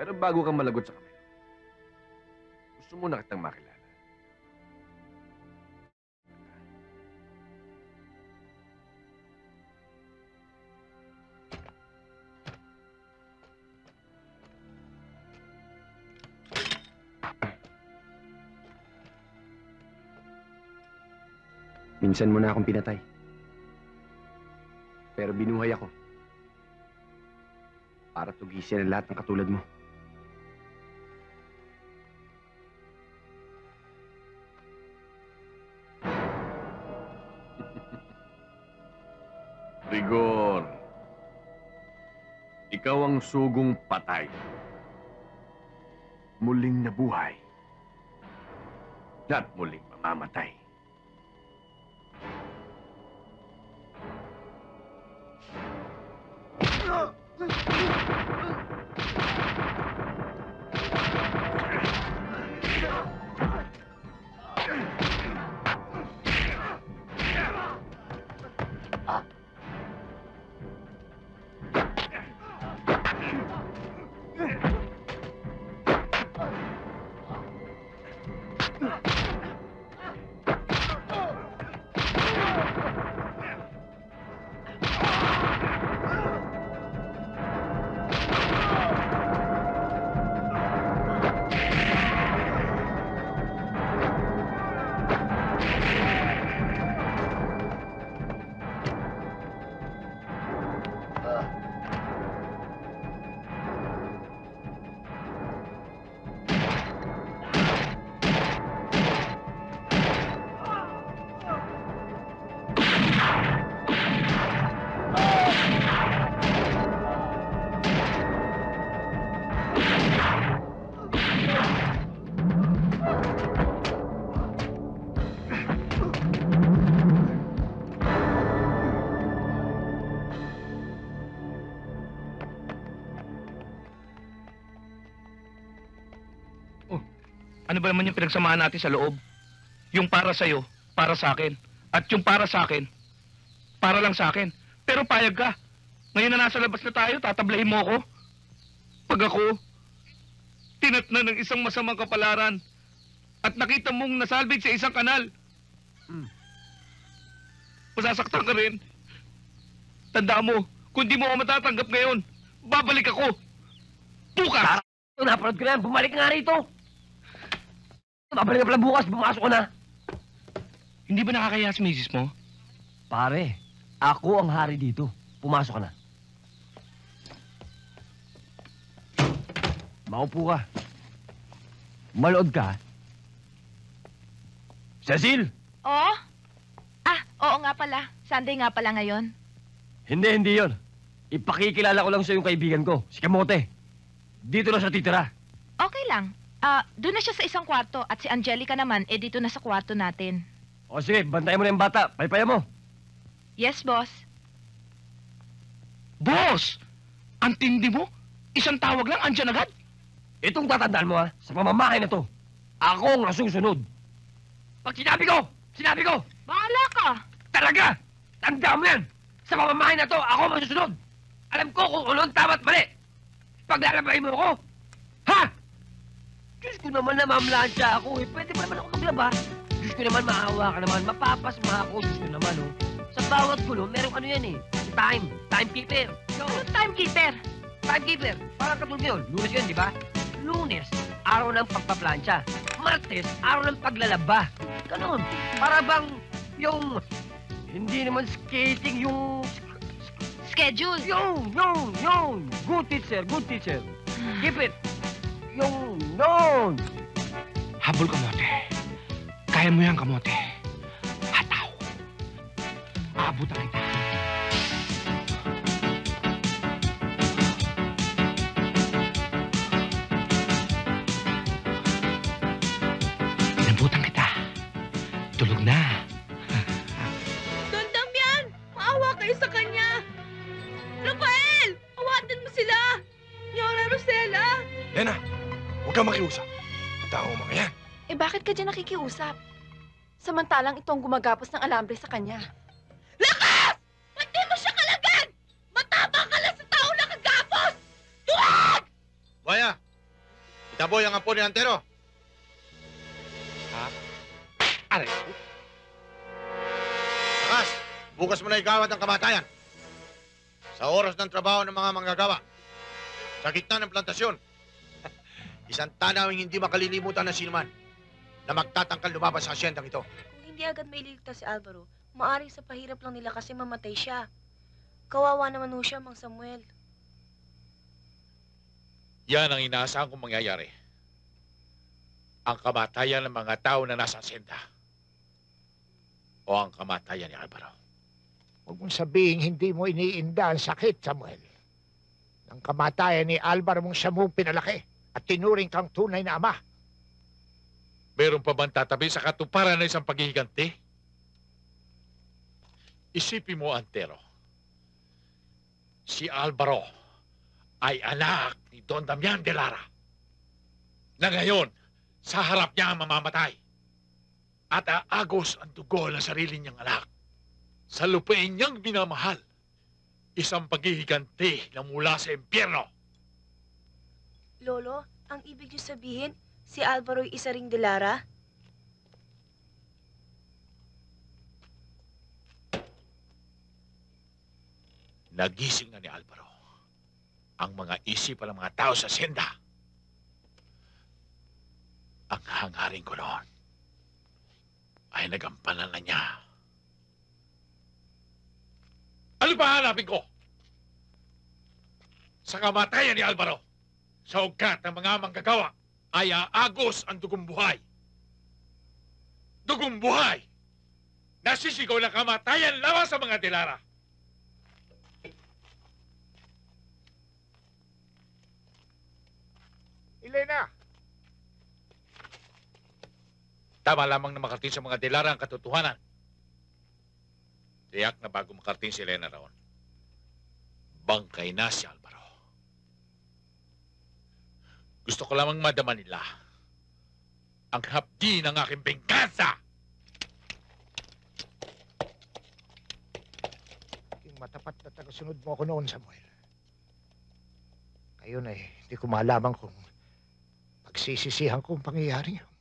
Pero bago ka malagot sa kamay, gusto mo na kitang makilala. Minsan mo na akong pinatay. Pero binuhay ako. Para tugisin ang lahat ng katulad mo. Rigor, ikaw ang sugong patay. Muling nabuhay. At muling mamamatay. Ano ba naman yung pinagsamahan natin sa loob? Yung para sa'yo, para sa akin. At yung para sa akin, para lang sa akin. Pero payag ka. Ngayon na nasa labas na tayo, tatablahin mo ako. Pag ako, tinatnan ng isang masamang kapalaran at nakita mong nasalvage sa isang kanal, masasaktan ka rin. Tandaan mo, kung di mo ako matatanggap ngayon, babalik ako. Bukas! Napanood ko na yan, bumalik nga rito. Babalik ka pala bukas, pumasok ko na. Hindi ba nakakaya si misis mo? Pare, ako ang hari dito. Pumasok ka na. Maupo ka. Malood ka. Cecil! Oo? Oo nga pala. Sunday nga pala ngayon. Hindi yon. Ipakikilala ko lang sa yung kaibigan ko, si Kamote. Dito na siya titira. Okay lang. Doon na siya sa isang kwarto at si Angelica naman, dito na sa kwarto natin. O sige, bantayan mo na yung bata. Paypaya mo. Yes, boss. Boss! Ang tindi mo? Isang tawag lang, andyan agad? Itong tatandaan mo ha, sa pamamahay na to, ako ang nasusunod. Pag sinabi ko, Bahala ka! talaga! Tandaan mo yan! Sa pamamahay na to, ako ang masusunod! Alam ko kung ano ang tama at mali! Paglalabay mo ako, ha? Diyos ko naman na mamlansya ako eh. Pwede ba naman ako maglaba? Diyos ko naman, maawa ka naman. Mapapasma ako, Diyos ko naman oh. Sa bawat gulo, merong ano yan eh. Timekeeper. Anong timekeeper? Timekeeper. Parang katulad yun. Lunes yun, di ba? Lunes, araw ng pagpaplansya. Martes, araw ng paglalaba. Ganun. Para bang yung... Hindi naman skating, yung... Schedule. Yung. Good teacher. Keep it. Yung... Habol, Kamote. Kaya mo yan, Kamote. Hataw. Aabutan kita. Inabutan kita. Tulog na. Don Damian! Maawa kayo sa kanya! Rafael! Awatin mo sila! Nyola Rosella! Lena, huwag kang makiusap. Tao mga yan. Bakit ka dyan nakikiusap? Samantalang itong gumagapos ng alambre sa kanya. Lakas! Ba't di mo siya kalagan? Matapang ka lang sa tao nakagapos! Tuwag! Baya, Itaboy ang apo ni Antero. Ha? Aray. Takas, bukas mo na igawad ang kamatayan. Sa oras ng trabaho ng mga manggagawa. Sa gitna ng plantasyon. Isang tanawing hindi makalilimutan ng sinuman na magtatangkal lumabas sa asyendang ito. Kung hindi agad may liligtas si Alvaro, maaring sa pahirap lang nila kasi mamatay siya. Kawawa naman ho siya, Mang Samuel. Yan ang inaasahan kong mangyayari. Ang kamatayan ng mga tao na nasa asyenda. O ang kamatayan ni Alvaro. Huwag mong sabihin hindi mo iniinda ang sakit, Samuel. Ang kamatayan ni Alvaro mong siya mong pinalaki at tinuring kang tunay na ama. Meron pa bang tatabi sa katuparan ng isang paghihiganti? Isipin mo, Antero. Si Alvaro ay anak ni Don Damian de Lara. Na ngayon, sa harap niya ang mamamatay. At aagos ang dugo ng sarili niyang anak. Sa lupain niyang minamahal. Isang paghihiganti na mula sa impyerno. Lolo, ang ibig niyo sabihin, si Alvaro'y isa ring Delara? Nagising na ni Alvaro ang mga isipan ng mga tao sa senda. Ang hangarin ko noon ay nagampanan na niya. Ano ba hanapin ko? Sa kamatayan ni Alvaro, sa ugat ng mga manggagawa, ay aagos ang dugong buhay. Dugong buhay! Nasisigaw ng kamatayan laban sa mga Delara. Elena! Tama lamang na makarating sa mga Delara ang katotohanan. Tiyak na bago makarating si Elena raon, bangkay na si Alvaro. Gusto ko lamang madama nila ang hapdi ng aking benggansa. Yung matapat na tagasunod mo ako noon, Samuel. Ngayon ay hindi ko malaman kung pagsisisihan ko ang pangyayari niyo.